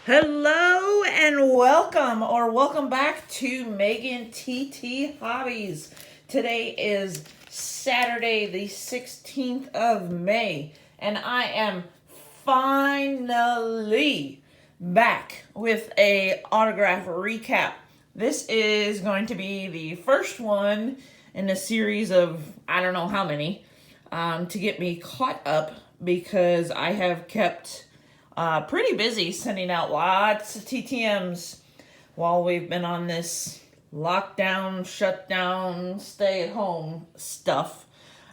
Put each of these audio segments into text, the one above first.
Hello and welcome back to Megan TT Hobbies. Today is Saturday the 16th of May and I am finally back with a autograph recap. This is going to be the first one in a series of I don't know how many to get me caught up because I have kept pretty busy sending out lots of TTMs while we've been on this lockdown, shutdown, stay at home stuff.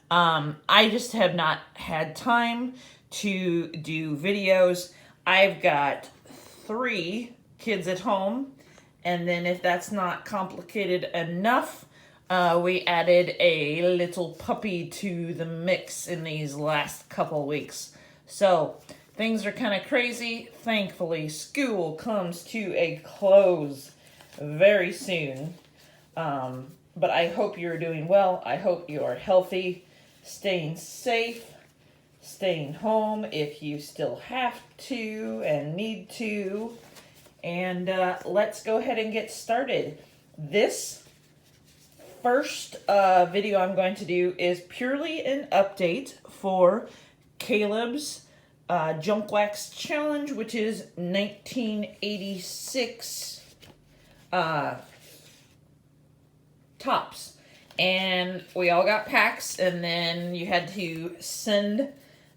I just have not had time to do videos. I've got 3 kids at home, and then if that's not complicated enough, we added a little puppy to the mix in these last couple weeks. So things are kind of crazy. Thankfully, school comes to a close very soon. But I hope you're doing well. I hope you are healthy, staying safe, staying home if you still have to and need to. And let's go ahead and get started. This first video I'm going to do is purely an update for Caleb's Junk Wax Challenge, which is 1986 tops. And we all got packs, and then you had to send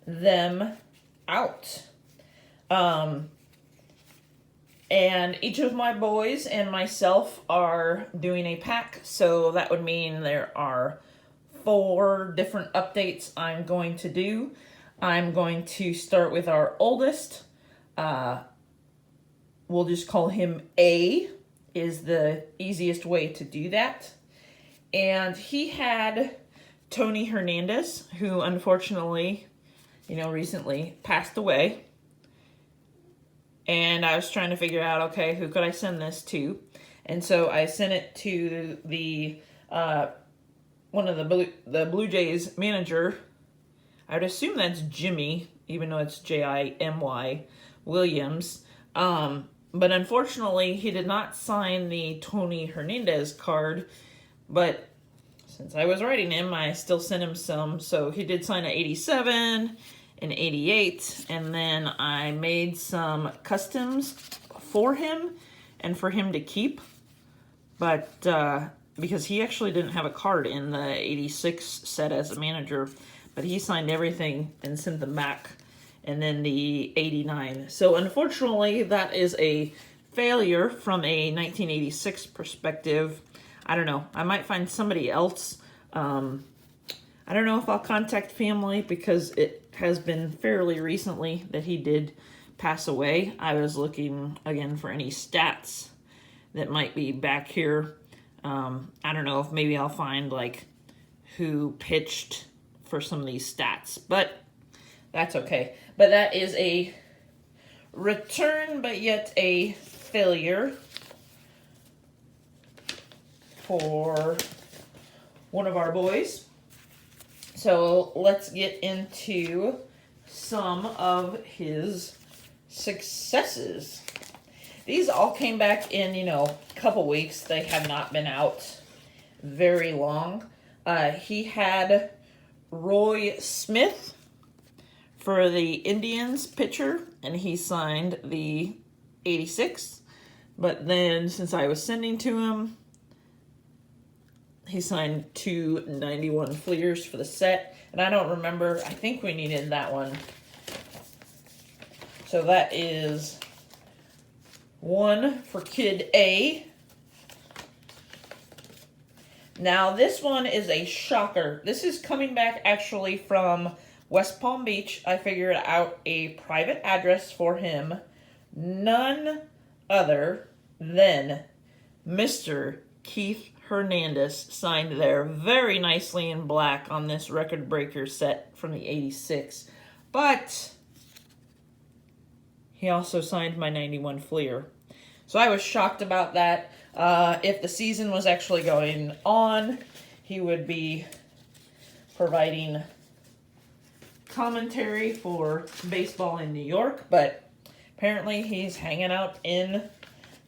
them out. And each of my boys and myself are doing a pack, so that would mean there are 4 different updates I'm going to do. I'm going to start with our oldest. We'll just call him A, is the easiest way to do that. And he had Tony Hernandez, who unfortunately, recently passed away. And I was trying to figure out, okay, who could I send this to? And so I sent it to the one of the Blue Jays manager. I would assume that's Jimmy, even though it's Jimy Williams. But unfortunately, he did not sign the Tony Hernandez card. But since I was writing him, I still sent him some. So he did sign an 87, an 88, and then I made some customs for him and for him to keep. But because he actually didn't have a card in the 86 set as a manager, but he signed everything and sent them back, and then the 89. So unfortunately, that is a failure from a 1986 perspective. I don't know. I might find somebody else. I don't know if I'll contact family because it has been fairly recently that he did pass away. I was looking again for any stats that might be back here. I don't know if maybe I'll find like who pitched for some of these stats, but that's okay. But that is a return, but yet a failure for one of our boys. So let's get into some of his successes. These all came back in, a couple weeks. They have not been out very long. He had Roy Smith for the Indians pitcher, and he signed the 86. But then, since I was sending to him, he signed 2 91 Fleers for the set. And I don't remember, I think we needed that one. So that is 1 for Kid A. Now this one is a shocker. This is coming back actually from West Palm Beach. I figured out a private address for him. None other than Mr. Keith Hernandez signed there very nicely in black on this record breaker set from the 86. But he also signed my 91 Fleer. So I was shocked about that. If the season was actually going on, he would be providing commentary for baseball in New York, but apparently he's hanging out in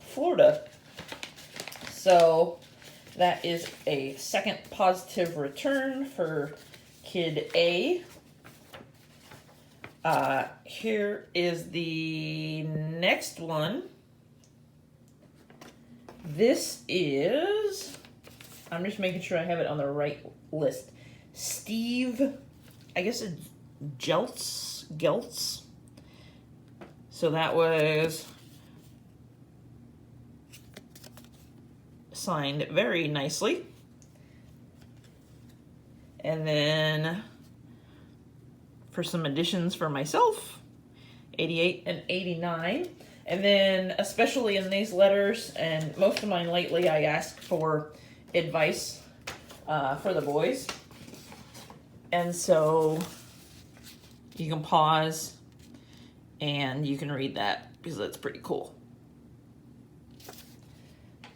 Florida. So that is a second positive return for Kid A. Here is the next one. This is, I'm just making sure I have it on the right list. Steve, I guess it's Geltz. So that was signed very nicely. And then for some additions for myself, 88 and 89. And then, especially in these letters, and most of mine lately, I ask for advice for the boys. And so you can pause and you can read that because that's pretty cool.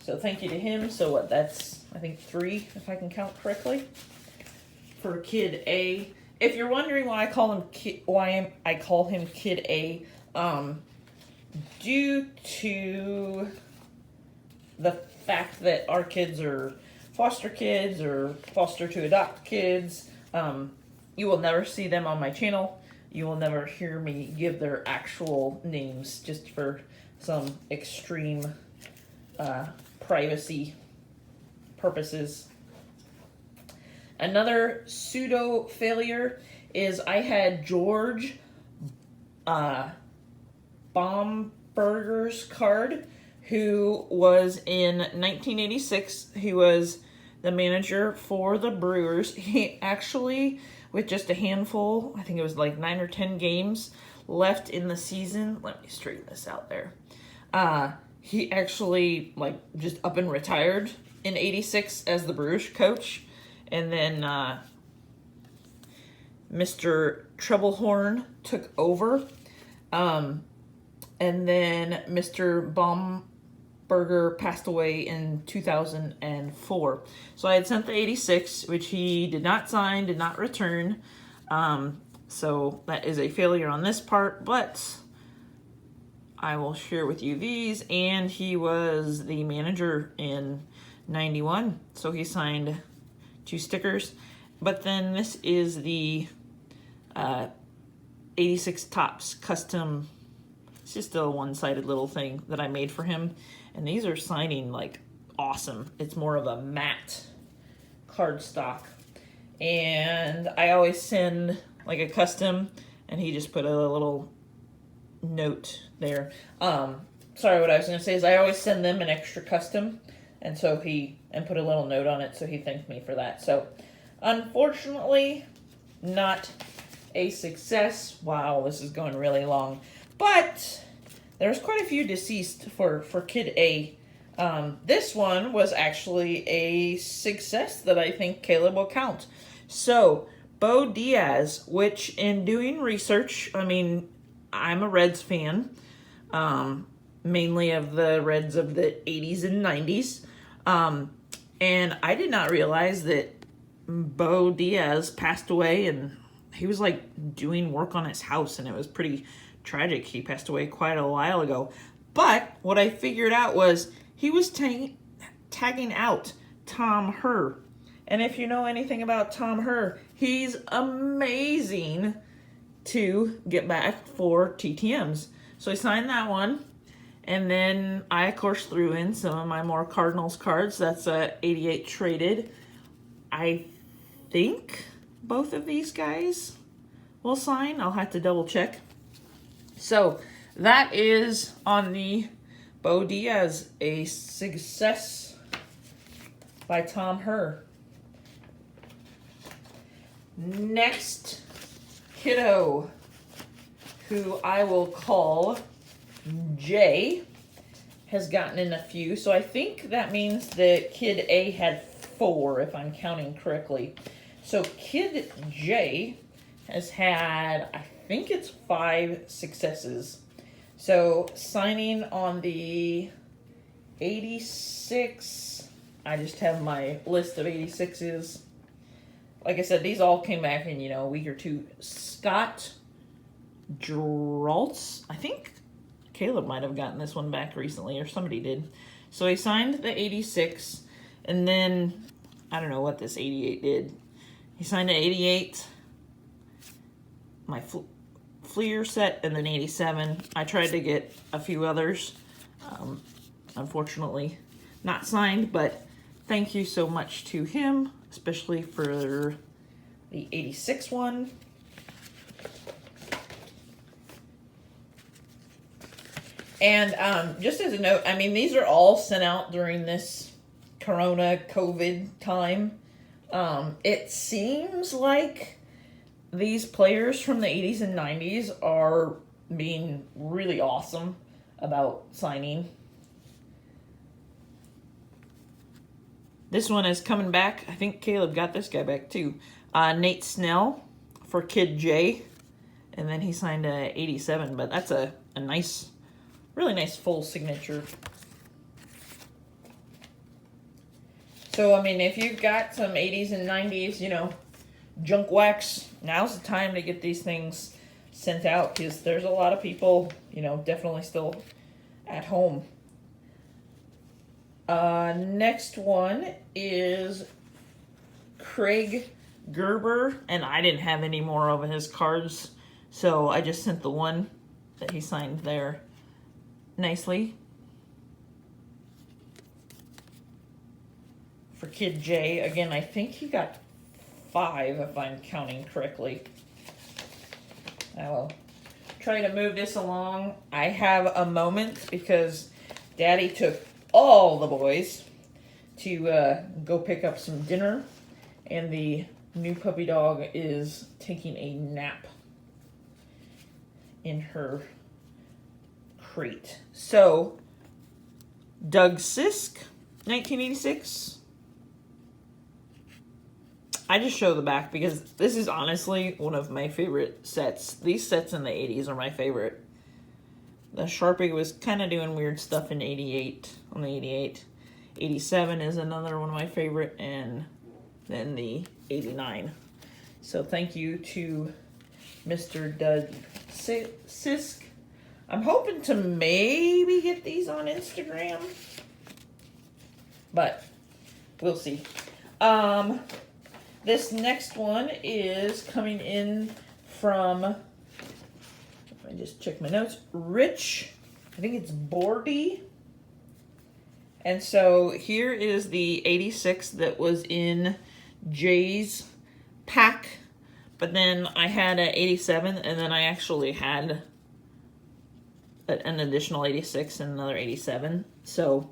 So thank you to him. So what, that's, I think 3, if I can count correctly, for Kid A. If you're wondering why I call him Kid A, due to the fact that our kids are foster kids or foster to adopt kids, you will never see them on my channel. You will never hear me give their actual names just for some extreme privacy purposes. Another pseudo failure is I had George Bomberger's card, who was in 1986. He was the manager for the Brewers. He actually, with just a handful, I think it was like 9 or 10 games left in the season. Let me straighten this out there. He actually just up and retired in 86 as the Brewers coach. And then Mr. Troublehorn took over. And then Mr. Baumberger passed away in 2004. So I had sent the 86, which he did not sign, did not return. So that is a failure on this part, but I will share with you these. And he was the manager in 91, so he signed 2 stickers. But then this is the 86 Topps custom. It's just a one-sided little thing that I made for him. And these are signing awesome. It's more of a matte cardstock. And I always send a custom, and he just put a little note there. Sorry, what I was going to say is I always send them an extra custom. And so put a little note on it, so he thanked me for that. So, unfortunately, not a success. Wow, this is going really long. But there's quite a few deceased for Kid A. This one was actually a success that I think Caleb will count. So, Bo Diaz, which in doing research, I'm a Reds fan, mainly of the Reds of the 80s and 90s. And I did not realize that Bo Diaz passed away, and he was doing work on his house, and it was pretty tragic. He passed away quite a while ago. But what I figured out was he was tagging out Tom Herr. And if you know anything about Tom Herr, he's amazing to get back for TTMs. So I signed that one. And then I, of course, threw in some of my more Cardinals cards. That's 88 traded. I think both of these guys will sign. I'll have to double check. So that is on the Bo Diaz, a success by Tom Herr. Next kiddo, who I will call Jay, has gotten in a few. So I think that means that Kid A had 4, if I'm counting correctly. So Kid J has had, I think it's 5 successes. So signing on the 86, I just have my list of 86s. Like I said, these all came back in, a week or two. Scott Droltz, I think Caleb might have gotten this one back recently, or somebody did. So he signed the 86, and then I don't know what this 88 did. He signed an 88, my Fleer set, and then 87. I tried to get a few others. Unfortunately, not signed, but thank you so much to him, especially for the 86 one. And just as a note, I mean, these are all sent out during this Corona COVID time. It seems like these players from the 80s and 90s are being really awesome about signing. This one is coming back. I think Caleb got this guy back too. Nate Snell for Kid J. And then he signed a 87, but that's a nice, really nice full signature. So, I mean, if you've got some 80s and 90s, you know, junk wax, now's the time to get these things sent out, because there's a lot of people, you know, definitely still at home. Next one is Craig Gerber, and I didn't have any more of his cards, so I just sent the one that he signed there nicely. For Kid J, again, I think he got 5, if I'm counting correctly. I will try to move this along. I have a moment because Daddy took all the boys to go pick up some dinner, and the new puppy dog is taking a nap in her crate. So, Doug Sisk, 1986. I just show the back because this is honestly one of my favorite sets. These sets in the 80s are my favorite. The Sharpie was kind of doing weird stuff in 88, on the 88. 87 is another one of my favorite, and then the 89. So thank you to Mr. Doug Sisk. I'm hoping to maybe get these on Instagram, but we'll see. This next one is coming in from, if I just check my notes, Rich, I think it's Bordy. And so here is the 86 that was in Jay's pack, but then I had an 87, and then I actually had an additional 86 and another 87. So,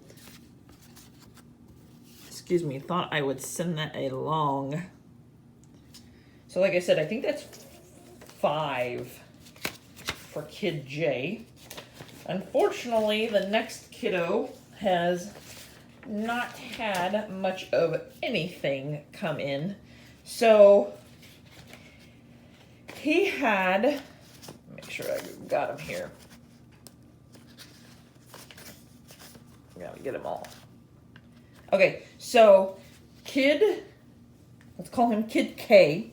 excuse me, thought I would send that along. So like I said, I think that's 5 for Kid J. Unfortunately, the next kiddo has not had much of anything come in. So he had, make sure I got him here. I gotta get them all. Okay, so Kid, let's call him Kid K.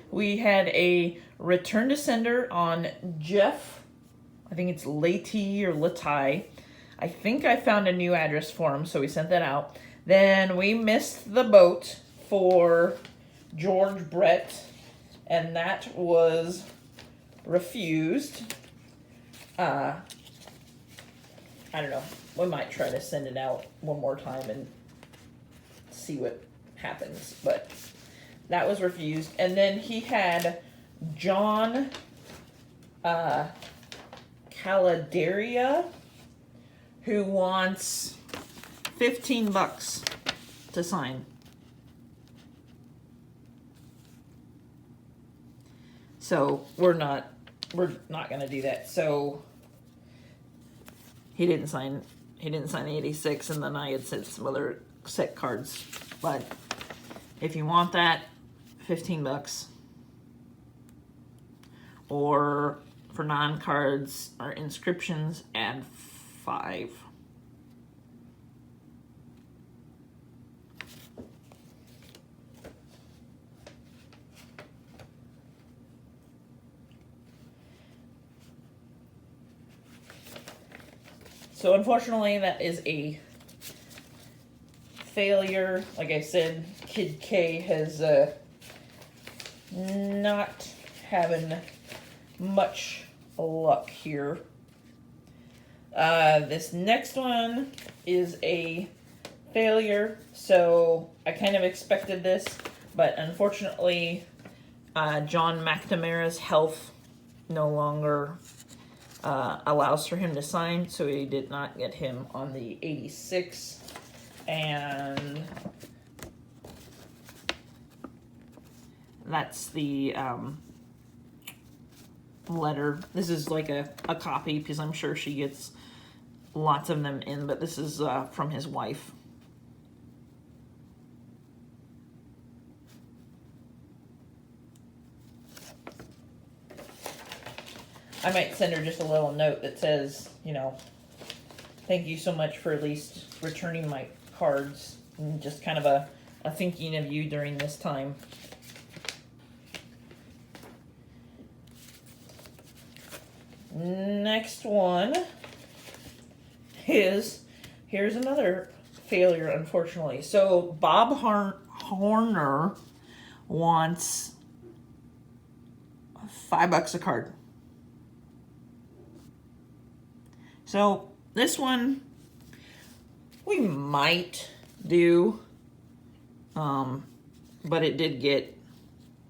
We had a return to sender on Jeff. I think it's Lati or Latai. I think I found a new address for him, so we sent that out. Then we missed the boat for George Brett, and that was refused. I don't know. We might try to send it out one more time and see what happens, but that was refused. And then he had John Caladaria, who wants $15 to sign. So we're not gonna do that. So he didn't sign the 86, and then I had sent some other set cards. But if you want that, $15. Or for non-cards or inscriptions, add 5. So unfortunately, that is a failure. Like I said, Kid K has not having much luck here. This next one is a failure, so I kind of expected this, but unfortunately, John McNamara's health no longer allows for him to sign, so he did not get him on the 86. And that's the letter. This is like a copy, because I'm sure she gets lots of them in, but this is from his wife. I might send her just a little note that says, you know, thank you so much for at least returning my cards, and just kind of a thinking of you during this time. Next one is, here's another failure, unfortunately. So Bob Horner wants $5 a card. So this one we might do, but it did get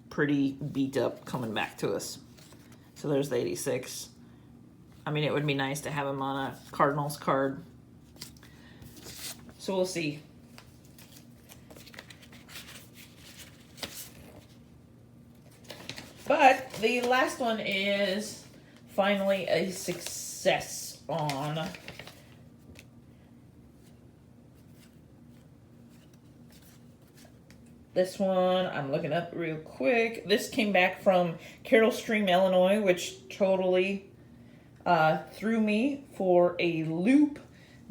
pretty beat up coming back to us. So there's the 86. I mean, it would be nice to have him on a Cardinals card. So we'll see. But the last one is finally a success on this one. I'm looking up real quick. This came back from Carroll Stream, Illinois, which totally threw me for a loop,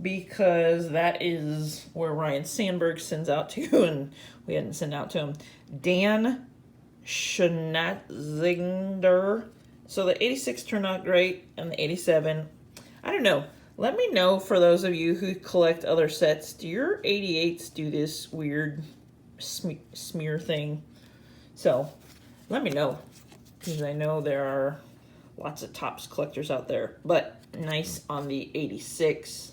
because that is where Ryan Sandberg sends out to, and we hadn't sent out to him. Dan Schnatzinger. So the 86 turned out great, and the 87, I don't know. Let me know, for those of you who collect other sets, do your 88s do this weird smear thing? So let me know, because I know there are lots of Topps collectors out there. But nice on the 86.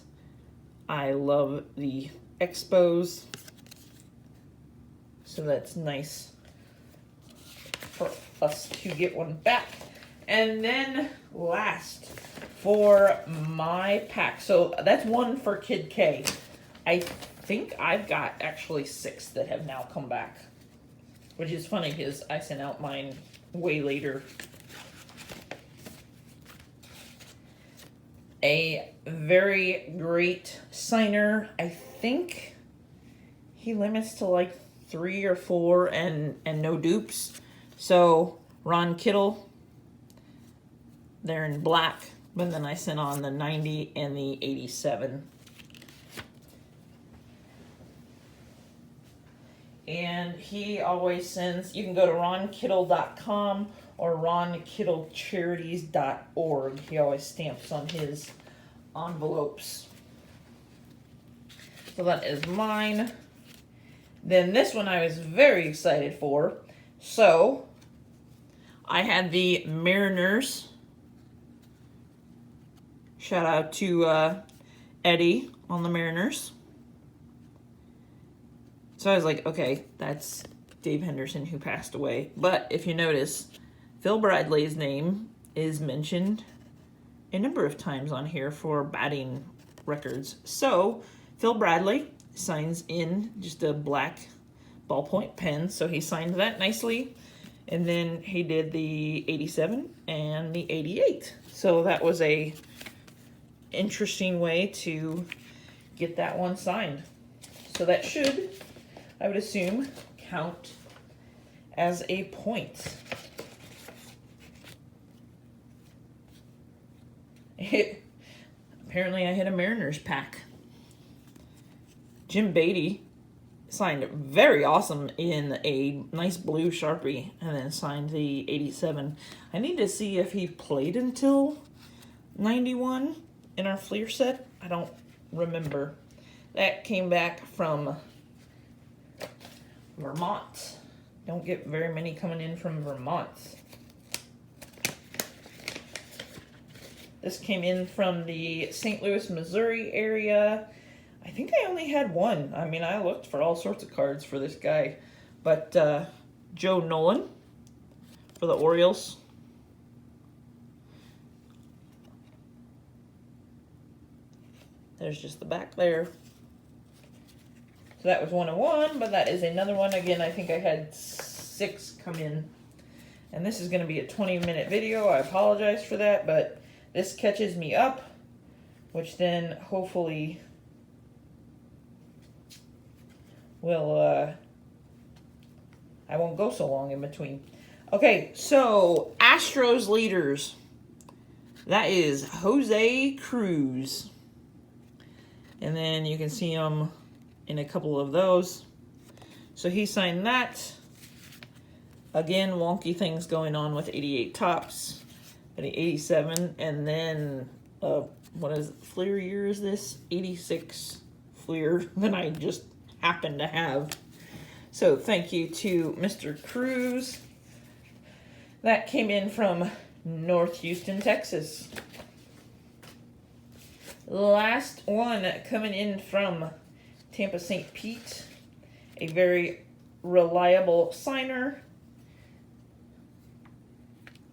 I love the Expos, so that's nice for us to get one back. And then last for my pack, so that's one for Kid K. I think I've got actually 6 that have now come back, which is funny because I sent out mine way later. A very great signer. I think he limits to like 3 or 4 and no dupes. So Ron Kittle, they're in black, but then I sent on the 90 and the 87. And he always sends, you can go to ronkittle.com or ronkittlecharities.org. He always stamps on his envelopes. So that is mine. Then this one I was very excited for. So I had the Mariners. Shout out to Eddie on the Mariners. So I was like, okay, that's Dave Henderson, who passed away. But if you notice, Phil Bradley's name is mentioned a number of times on here for batting records. So Phil Bradley signs in just a black ballpoint pen. So he signed that nicely. And then he did the 87 and the 88. So that was a interesting way to get that one signed. So that should, I would assume, count as a point. Apparently I hit a Mariners pack. Jim Beatty signed very awesome in a nice blue Sharpie, and then signed the 87. I need to see if he played until 91, in our Fleer set? I don't remember. That came back from Vermont. Don't get very many coming in from Vermont. This came in from the St. Louis, Missouri area. I think I only had one. I mean, I looked for all sorts of cards for this guy. But Joe Nolan for the Orioles. There's just the back there. So that was 101, but that is another one. Again, I think I had 6 come in. And this is going to be a 20-minute video. I apologize for that, but this catches me up, which then hopefully will, I won't go so long in between. Okay, so Astros Leaders. That is Jose Cruz. And then you can see him in a couple of those. So he signed that. Again, wonky things going on with 88 Tops. And 87, and then, what is it, Fleer year is this? 86 Fleer that I just happen to have. So thank you to Mr. Cruz. That came in from North Houston, Texas. Last one coming in from Tampa St. Pete. A very reliable signer.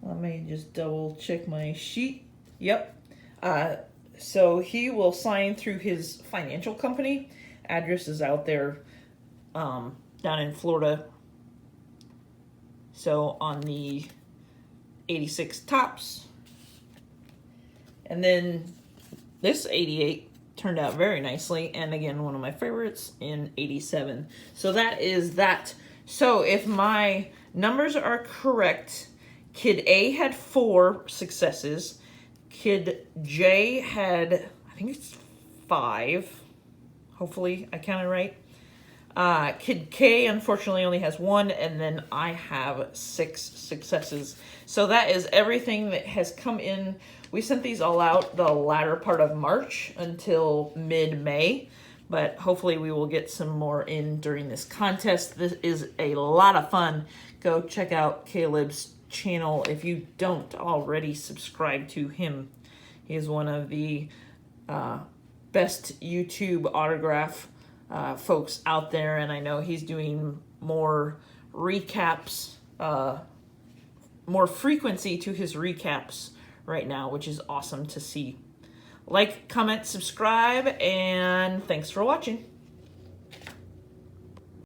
Let me just double check my sheet. Yep. So he will sign through his financial company. Address is out there down in Florida. So on the 86 Tops. And then this 88 turned out very nicely. And again, one of my favorites in 87. So that is that. So if my numbers are correct, Kid A had 4 successes. Kid J had, I think it's 5. Hopefully I counted right. Kid K unfortunately only has 1, and then I have 6 successes. So that is everything that has come in. We sent these all out the latter part of March until mid-May, but hopefully we will get some more in during this contest. This is a lot of fun. Go check out Caleb's channel if you don't already subscribe to him. He is one of the best YouTube autograph folks out there, and I know he's doing more recaps, more frequency to his recaps right now, which is awesome to see. Like, comment, subscribe, and thanks for watching.